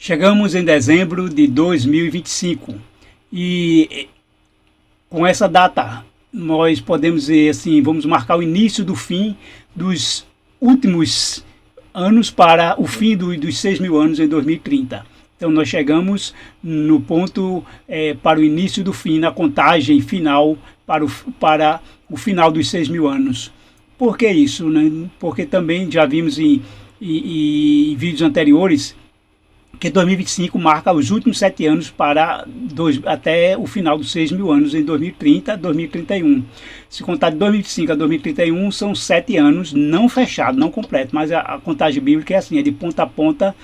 Chegamos em dezembro de 2025 e com essa data nós podemos dizer assim, vamos marcar o início do fim dos últimos anos para o fim dos 6.000 anos em 2030. Então nós chegamos no ponto para o início do fim, na contagem final para o final dos 6.000 anos. Por que isso, né? Porque também já vimos em vídeos anteriores que 2025 marca os últimos 7 anos até o final dos 6.000 anos em 2030, 2031. Se contar de 2025 a 2031 são 7 anos, não fechado, não completo, mas a contagem bíblica é assim, é de ponta a ponta,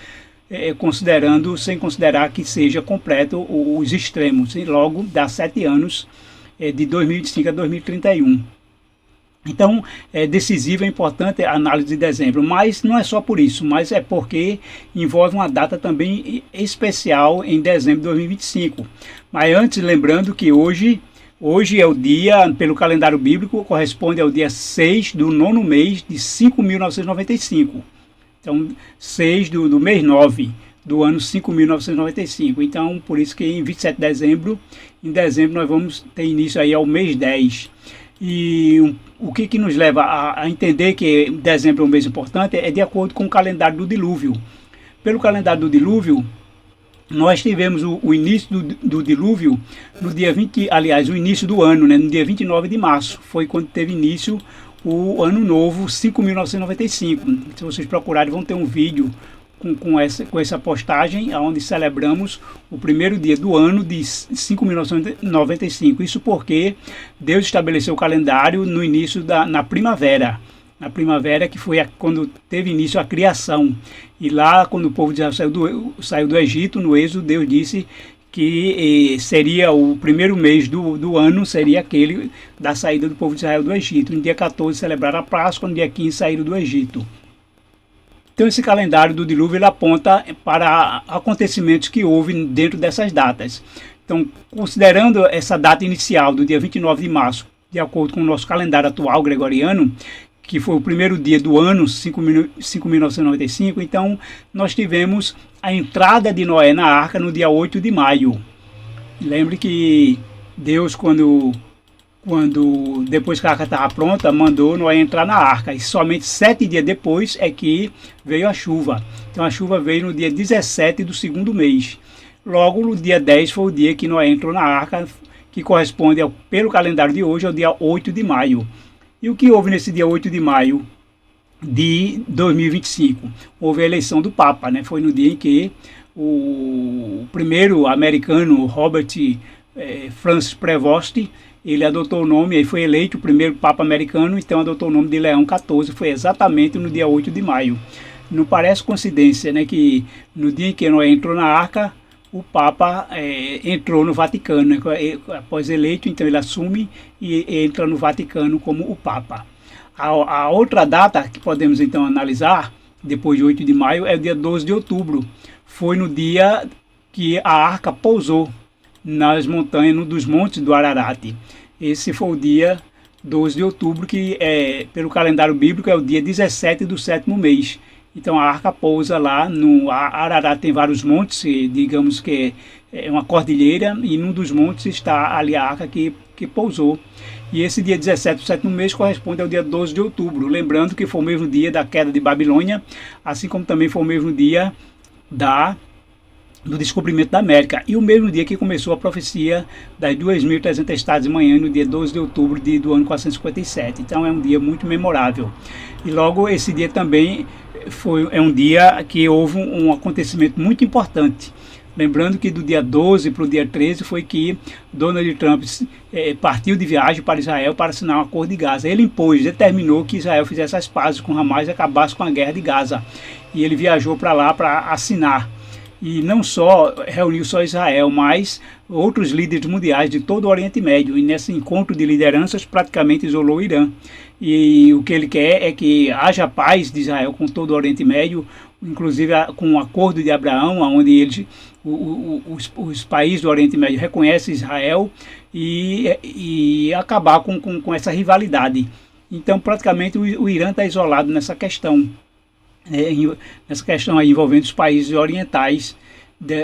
sem considerar que seja completo os extremos, e logo dá 7 anos de 2025 a 2031. Então, é decisiva, é importante a análise de dezembro, mas não é só por isso, mas é porque envolve uma data também especial em dezembro de 2025. Mas antes, lembrando que hoje é o dia, pelo calendário bíblico, corresponde ao dia 6 do 9º mês de 5.995. Então, 6 do mês 9 do ano 5.995. Então, por isso que em 27 de dezembro, nós vamos ter início aí ao mês 10. E o que nos leva a entender que dezembro é um mês importante é de acordo com o calendário do dilúvio. Pelo calendário do dilúvio, nós tivemos o início do dilúvio no dia 20, aliás, o início do ano, né, no dia 29 de março, foi quando teve início o ano novo 5.995. Se vocês procurarem, vão ter um vídeo com essa postagem, onde celebramos o primeiro dia do ano de 5.995. Isso porque Deus estabeleceu o calendário no início na primavera. Na primavera, que foi quando teve início a criação. E lá, quando o povo de Israel saiu do Egito, no Êxodo, Deus disse que seria o primeiro mês do ano, seria aquele da saída do povo de Israel do Egito. No dia 14 celebraram a Páscoa, no dia 15 saíram do Egito. Então esse calendário do dilúvio ele aponta para acontecimentos que houve dentro dessas datas. Então, considerando essa data inicial do dia 29 de março, de acordo com o nosso calendário atual gregoriano, que foi o primeiro dia do ano 5.995, então nós tivemos a entrada de Noé na arca no dia 8 de maio. Lembre que Deus, depois que a arca estava pronta, mandou Noé entrar na arca. E somente 7 dias depois é que veio a chuva. Então a chuva veio no dia 17 do 2º mês. Logo no dia 10 foi o dia que Noé entrou na arca, que corresponde, pelo calendário de hoje, ao dia 8 de maio. E o que houve nesse dia 8 de maio de 2025? Houve a eleição do Papa, né? Foi no dia em que o primeiro americano, Robert Francis Prevost, ele adotou o nome, aí foi eleito o primeiro Papa americano, então adotou o nome de Leão XIV, foi exatamente no dia 8 de maio. Não parece coincidência, né, que no dia em que Noé entrou na arca, o Papa entrou no Vaticano, né, após eleito, então ele assume e entra no Vaticano como o Papa. A outra data que podemos então analisar, depois de 8 de maio, é o dia 12 de outubro. Foi no dia que a arca pousou nas montanhas, num dos montes do Ararat. Esse foi o dia 12 de outubro, que pelo calendário bíblico é o dia 17 do 7º mês. Então a arca pousa lá no Ararat. Tem vários montes, digamos que é uma cordilheira, e num dos montes está ali a arca que pousou. E esse dia 17 do 7º mês corresponde ao dia 12 de outubro. Lembrando que foi o mesmo dia da queda de Babilônia, assim como também foi o mesmo dia do descobrimento da América, e o mesmo dia que começou a profecia das 2.300 tempestades de manhã, no dia 12 de outubro do ano 457. Então é um dia muito memorável. E logo esse dia também é um dia que houve um acontecimento muito importante. Lembrando que do dia 12 para o dia 13 foi que Donald Trump partiu de viagem para Israel para assinar um acordo de Gaza. Ele determinou que Israel fizesse as pazes com Hamas e acabasse com a guerra de Gaza. E ele viajou para lá para assinar. E não só reuniu só Israel, mas outros líderes mundiais de todo o Oriente Médio. E nesse encontro de lideranças praticamente isolou o Irã. E o que ele quer é que haja paz de Israel com todo o Oriente Médio, inclusive com o acordo de Abraão, onde os países do Oriente Médio reconhecem Israel, e acabar com essa rivalidade. Então praticamente o Irã está isolado nessa questão. Nessa questão aí envolvendo os países orientais,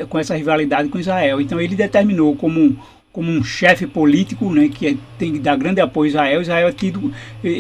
com essa rivalidade com Israel. Então ele determinou como um chefe político, né, que tem que dar grande apoio a Israel. Israel é tido,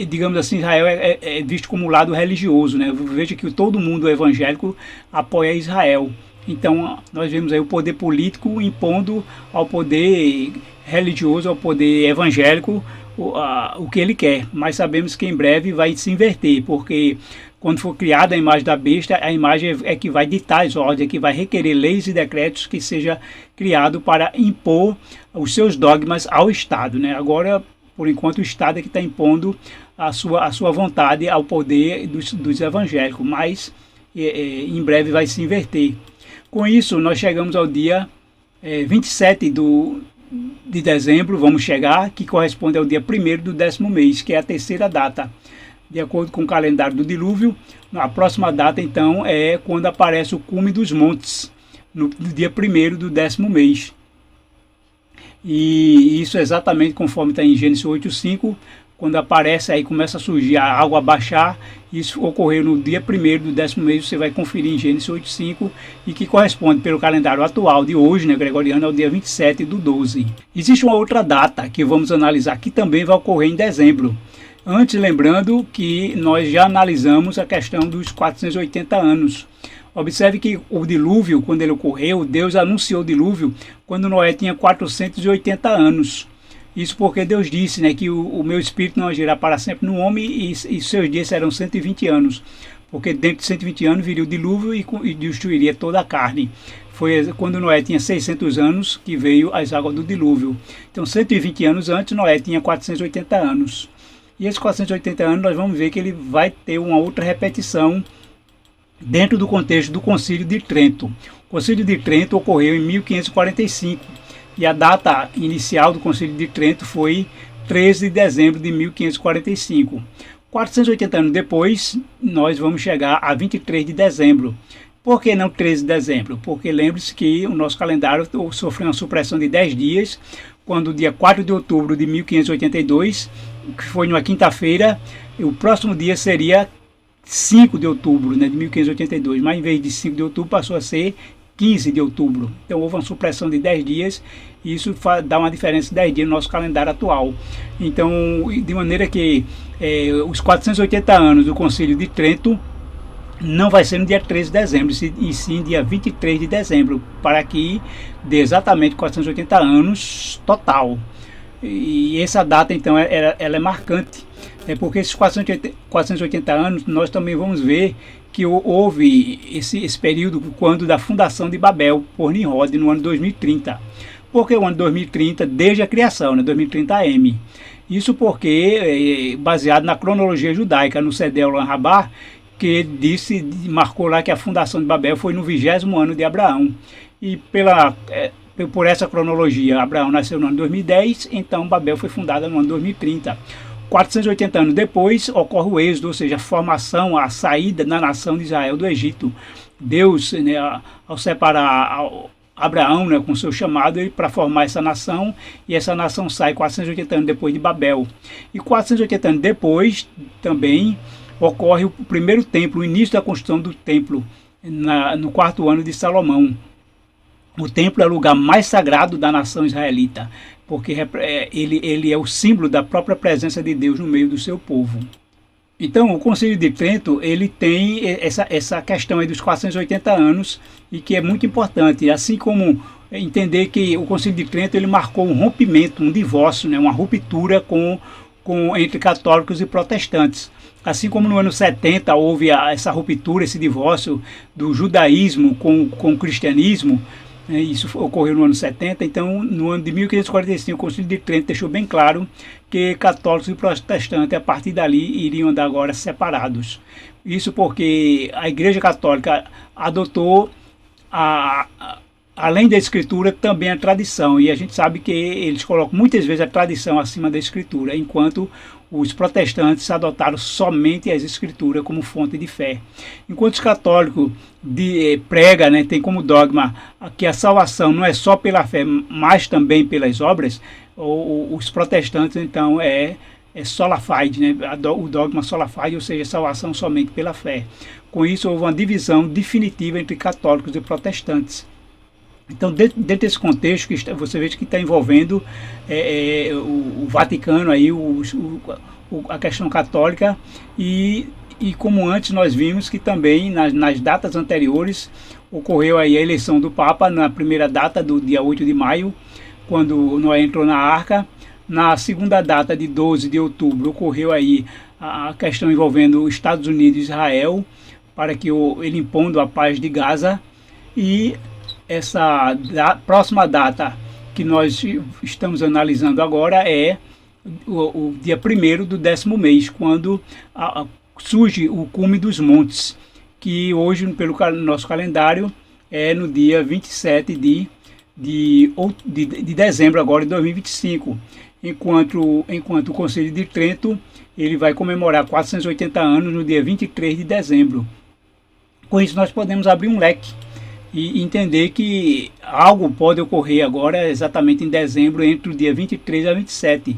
digamos assim, Israel é visto como um lado religioso, né? Veja que todo mundo evangélico apoia Israel. Então nós vemos aí o poder político impondo ao poder religioso, ao poder evangélico, o que ele quer. Mas sabemos que em breve vai se inverter, porque quando for criada a imagem da besta, a imagem é que vai ditar as ordens, é que vai requerer leis e decretos que seja criado para impor os seus dogmas ao Estado, né? Agora, por enquanto, o Estado é que está impondo a sua vontade ao poder dos evangélicos, mas em breve vai se inverter. Com isso, nós chegamos ao dia 27 de dezembro, vamos chegar, que corresponde ao dia 1º do 10º mês, que é a terceira data. De acordo com o calendário do dilúvio, a próxima data, então, é quando aparece o cume dos montes, no dia 1º do 10º mês. E isso é exatamente conforme está em Gênesis 8:5, quando aparece, aí começa a surgir a água, a baixar. Isso ocorreu no dia 1º do 10º mês, você vai conferir em Gênesis 8:5, e que corresponde, pelo calendário atual de hoje, né, gregoriano, ao dia 27 do 12. Existe uma outra data que vamos analisar, que também vai ocorrer em dezembro. Antes, lembrando que nós já analisamos a questão dos 480 anos. Observe que o dilúvio, quando ele ocorreu, Deus anunciou o dilúvio quando Noé tinha 480 anos. Isso porque Deus disse, né, que o meu espírito não agirá para sempre no homem, e seus dias serão 120 anos. Porque dentro de 120 anos viria o dilúvio e destruiria toda a carne. Foi quando Noé tinha 600 anos que veio as águas do dilúvio. Então, 120 anos antes, Noé tinha 480 anos. E esses 480 anos nós vamos ver que ele vai ter uma outra repetição dentro do contexto do Concílio de Trento. O Concílio de Trento ocorreu em 1545 e a data inicial do Concílio de Trento foi 13 de dezembro de 1545. 480 anos depois, nós vamos chegar a 23 de dezembro. Por que não 13 de dezembro? Porque lembre-se que o nosso calendário sofreu uma supressão de 10 dias, quando o dia 4 de outubro de 1582, que foi numa quinta-feira, o próximo dia seria 5 de outubro, né, de 1582, mas em vez de 5 de outubro passou a ser 15 de outubro. Então houve uma supressão de 10 dias, e isso dá uma diferença de 10 dias no nosso calendário atual. Então, de maneira que os 480 anos do Concílio de Trento não vai ser no dia 13 de dezembro, e sim dia 23 de dezembro, para que dê exatamente 480 anos total. E essa data, então, ela é marcante, porque esses 480 anos, nós também vamos ver que houve esse período quando da fundação de Babel por Nimrod no ano 2030. Por que o ano 2030? Desde a criação, né, 2030 AM. Isso porque, baseado na cronologia judaica, no Cedel Lan-Rabá, que marcou lá que a fundação de Babel foi no 20º ano de Abraão. E por essa cronologia, Abraão nasceu no ano 2010, então Babel foi fundada no ano 2030. 480 anos depois, ocorre o êxodo, ou seja, a formação, a saída da nação de Israel do Egito. Deus, né, ao separar Abraão, né, com seu chamado, para formar essa nação, e essa nação sai 480 anos depois de Babel. E 480 anos depois, também, ocorre o primeiro templo, o início da construção do templo, no 4º ano de Salomão. O templo é o lugar mais sagrado da nação israelita, porque ele é o símbolo da própria presença de Deus no meio do seu povo. Então, o Concílio de Trento, ele tem essa questão aí dos 480 anos, e que é muito importante, assim como entender que o Concílio de Trento ele marcou um rompimento, um divórcio, né, uma ruptura entre católicos e protestantes. Assim como no ano 70 houve essa ruptura, esse divórcio do judaísmo com o cristianismo, isso ocorreu no ano 70, então no ano de 1545 o Concílio de Trento deixou bem claro que católicos e protestantes a partir dali iriam andar agora separados. Isso porque a Igreja Católica adotou, além da Escritura, também a tradição, e a gente sabe que eles colocam muitas vezes a tradição acima da Escritura, enquanto os protestantes adotaram somente as Escrituras como fonte de fé. Enquanto os católicos pregam, né, tem como dogma que a salvação não é só pela fé, mas também pelas obras, os protestantes, então, é sola fide, né, o dogma sola fide, ou seja, salvação somente pela fé. Com isso, houve uma divisão definitiva entre católicos e protestantes. Então, dentro desse contexto, você vê que está envolvendo o Vaticano, aí, a questão católica, e como antes nós vimos que também nas datas anteriores ocorreu aí a eleição do Papa, na primeira data do dia 8 de maio, quando Noé entrou na arca. Na segunda data de 12 de outubro ocorreu aí a questão envolvendo os Estados Unidos e Israel, para que ele impondo a paz de Gaza. E essa próxima data que nós estamos analisando agora é o dia 1º do 10º mês, quando surge o cume dos montes, que hoje, pelo nosso calendário, é no dia 27 de dezembro agora de 2025, enquanto o Concílio de Trento ele vai comemorar 480 anos no dia 23 de dezembro. Com isso nós podemos abrir um leque e entender que algo pode ocorrer agora exatamente em dezembro, entre o dia 23 a 27.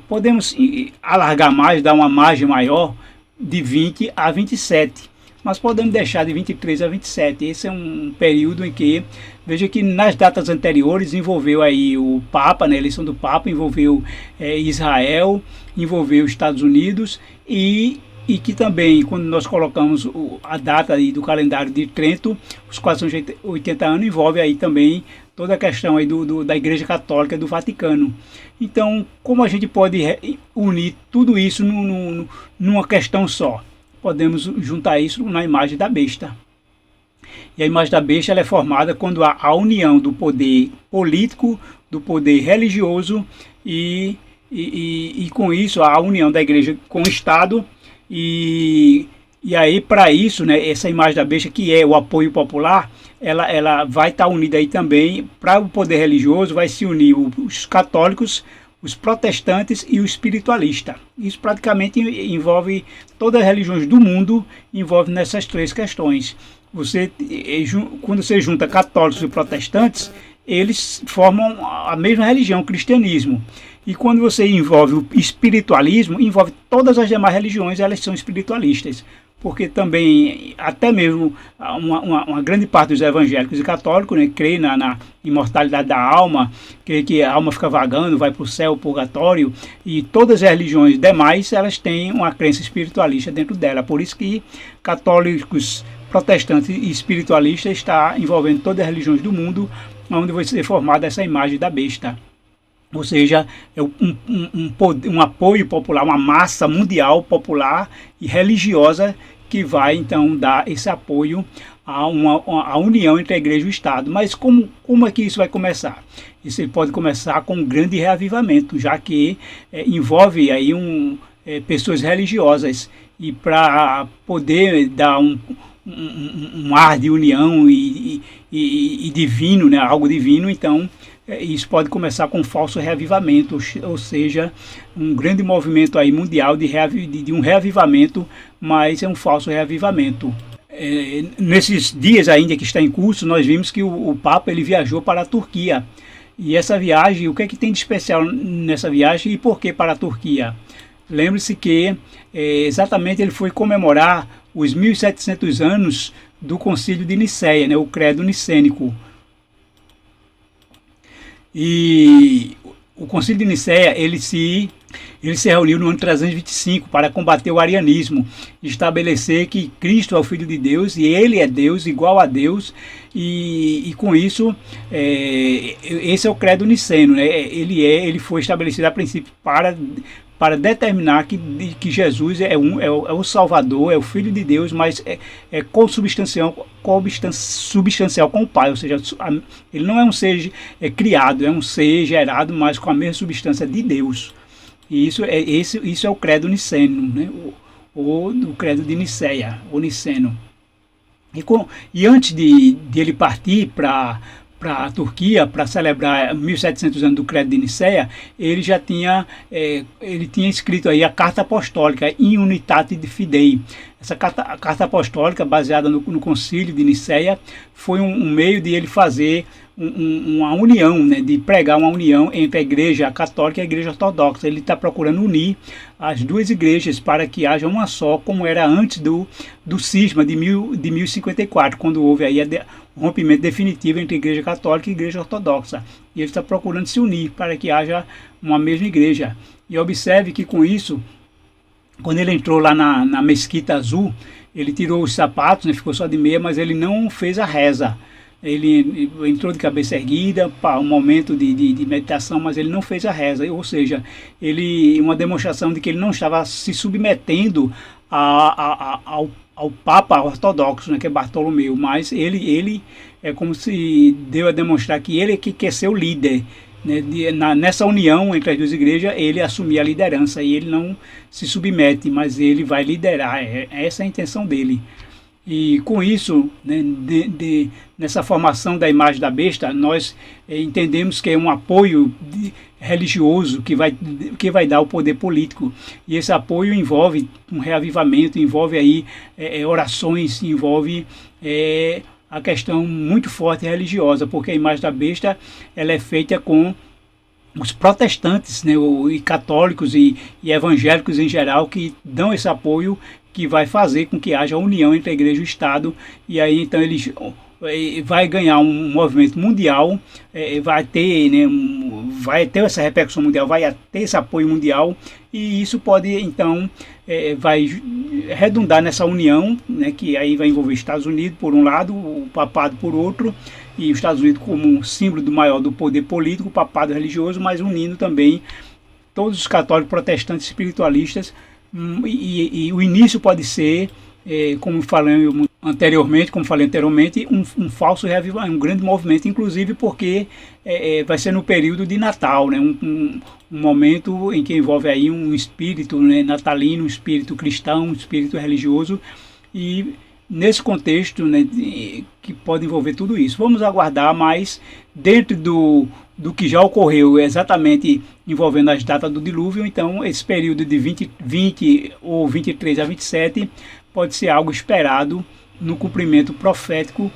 Podemos alargar mais, dar uma margem maior de 20 a 27, mas podemos deixar de 23 a 27. Esse é um período em que, veja que nas datas anteriores envolveu aí o Papa, né, a eleição do Papa, envolveu Israel, envolveu os Estados Unidos, e que também, quando nós colocamos a data aí do calendário de Trento, os 480 anos, envolve aí também toda a questão aí da Igreja Católica do Vaticano. Então, como a gente pode unir tudo isso numa questão só? Podemos juntar isso na imagem da besta. E a imagem da besta ela é formada quando há a união do poder político, do poder religioso e com isso a união da igreja com o Estado. E aí, para isso, né, essa imagem da besta, que é o apoio popular, ela vai estar unida aí também. Para o poder religioso vai se unir os católicos, os protestantes e o espiritualista. Isso praticamente envolve todas as religiões do mundo, envolve nessas três questões. Quando você junta católicos e protestantes, eles formam a mesma religião, o cristianismo. E quando você envolve o espiritualismo, envolve todas as demais religiões, elas são espiritualistas. Porque também, até mesmo, uma grande parte dos evangélicos e católicos, né, crê na imortalidade da alma, crê que a alma fica vagando, vai para o céu, purgatório, e todas as religiões demais, elas têm uma crença espiritualista dentro dela. Por isso que católicos, protestantes e espiritualistas está envolvendo todas as religiões do mundo, onde vai ser formada essa imagem da besta. Ou seja, é um apoio popular, uma massa mundial popular e religiosa que vai então dar esse apoio a união entre a igreja e o Estado. Mas como é que isso vai começar? Isso pode começar com um grande reavivamento, já que envolve aí pessoas religiosas, e para poder dar um ar de união e divino, né, algo divino, então isso pode começar com um falso reavivamento, ou seja, um grande movimento aí mundial de um reavivamento, mas é um falso reavivamento. Nesses dias ainda que está em curso, nós vimos que o Papa ele viajou para a Turquia. E essa viagem, o que é que tem de especial nessa viagem e por que para a Turquia? Lembre-se que exatamente ele foi comemorar os 1700 anos do Concílio de Nicéia, né, o Credo Nicênico. E o Concílio de Nicéia ele se reuniu no ano 325 para combater o arianismo, estabelecer que Cristo é o Filho de Deus e ele é Deus, igual a Deus, e com isso, esse é o credo niceno, né? Ele foi estabelecido a princípio para determinar que Jesus é o Salvador, é o Filho de Deus, mas é consubstancial com o Pai, ou seja, ele não é um ser criado, é um ser gerado, mas com a mesma substância de Deus. E isso é o credo niceno, né? ou do credo de Nicéia, o niceno. E antes de ele partir para a Turquia para celebrar 1700 anos do Credo de Nicéia, ele já tinha escrito aí a Carta Apostólica In Unitate Fidei. Essa carta apostólica, baseada no Concílio de Nicéia, foi um meio de ele fazer uma união, né, de pregar uma união entre a Igreja Católica e a Igreja Ortodoxa. Ele está procurando unir as duas igrejas para que haja uma só, como era antes do cisma de 1054, quando houve aí rompimento definitivo entre a Igreja Católica e a Igreja Ortodoxa. E ele está procurando se unir para que haja uma mesma igreja. E observe que com isso, quando ele entrou lá na Mesquita Azul, ele tirou os sapatos, né, ficou só de meia, mas ele não fez a reza. Ele entrou de cabeça erguida para um momento de meditação, mas ele não fez a reza. Ou seja, uma demonstração de que ele não estava se submetendo ao Papa ortodoxo, né, que é Bartolomeu, mas ele é como se deu a demonstrar que ele é que quer ser o líder. Nessa união entre as duas igrejas, ele assumir a liderança e ele não se submete, mas ele vai liderar. Essa é a intenção dele. E com isso, né, nessa formação da imagem da besta, nós entendemos que é um apoio religioso que vai dar o poder político. E esse apoio envolve um reavivamento, envolve aí orações, envolve a questão muito forte religiosa, porque a imagem da besta ela é feita com os protestantes, né, e católicos e evangélicos em geral, que dão esse apoio que vai fazer com que haja união entre a igreja e o Estado, e aí então eles vai ganhar um movimento mundial, vai ter, né, vai ter essa repercussão mundial, vai ter esse apoio mundial, e isso pode então vai redundar nessa união, né, que aí vai envolver os Estados Unidos por um lado, o papado por outro, e os Estados Unidos como um símbolo maior do poder político, o papado religioso, mas unindo também todos os católicos, protestantes, espiritualistas. E o início pode ser, como falei anteriormente, um falso reavivamento, um grande movimento, inclusive porque vai ser no período de Natal, né, um momento em que envolve aí um espírito, né, natalino, um espírito cristão, um espírito religioso, e nesse contexto, né, que pode envolver tudo isso. Vamos aguardar, mas dentro do que já ocorreu exatamente envolvendo as datas do dilúvio, então esse período de 20 ou 23 a 27 pode ser algo esperado no cumprimento profético,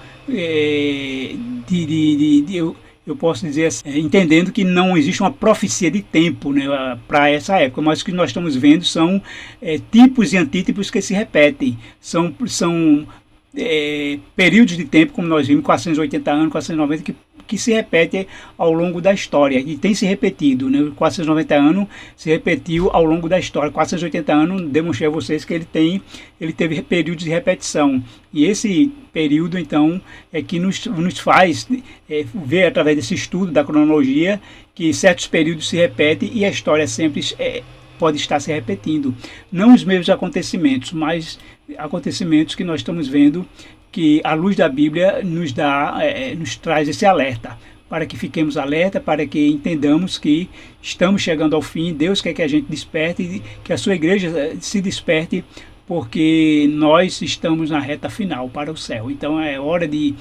eu posso dizer assim, entendendo que não existe uma profecia de tempo, né, para essa época, mas o que nós estamos vendo são tipos e antítipos que se repetem, são períodos de tempo, como nós vimos, 480 anos, 490, que se repete ao longo da história, e tem se repetido, né? 490 anos se repetiu ao longo da história, 480 anos, demonstrei a vocês que ele teve períodos de repetição, e esse período, então, é que nos faz ver, através desse estudo da cronologia, que certos períodos se repetem e a história sempre pode estar se repetindo. Não os mesmos acontecimentos, mas acontecimentos que nós estamos vendo que a luz da Bíblia nos traz esse alerta, para que fiquemos alerta, para que entendamos que estamos chegando ao fim. Deus quer que a gente desperte, que a sua igreja se desperte, porque nós estamos na reta final para o céu. Então é hora de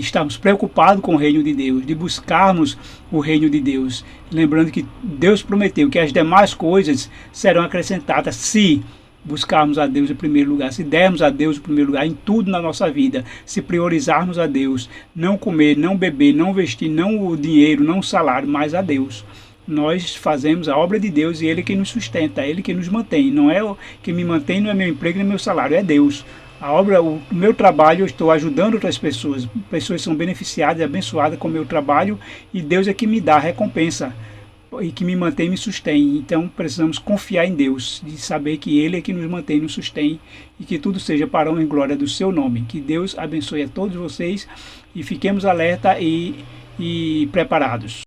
estarmos preocupados com o reino de Deus, de buscarmos o reino de Deus. Lembrando que Deus prometeu que as demais coisas serão acrescentadas se buscarmos a Deus em primeiro lugar, se dermos a Deus em primeiro lugar em tudo na nossa vida, se priorizarmos a Deus, não comer, não beber, não vestir, não o dinheiro, não o salário, mas a Deus. Nós fazemos a obra de Deus e Ele que nos sustenta, Ele que nos mantém. Não é o que me mantém, não é meu emprego, nem meu salário, é Deus. O meu trabalho, eu estou ajudando outras pessoas. Pessoas são beneficiadas e abençoadas com o meu trabalho, e Deus é que me dá a recompensa e que me mantém e me sustém. Então precisamos confiar em Deus, de saber que Ele é que nos mantém e nos sustém, e que tudo seja para a honra e glória do seu nome. Que Deus abençoe a todos vocês e fiquemos alerta e preparados.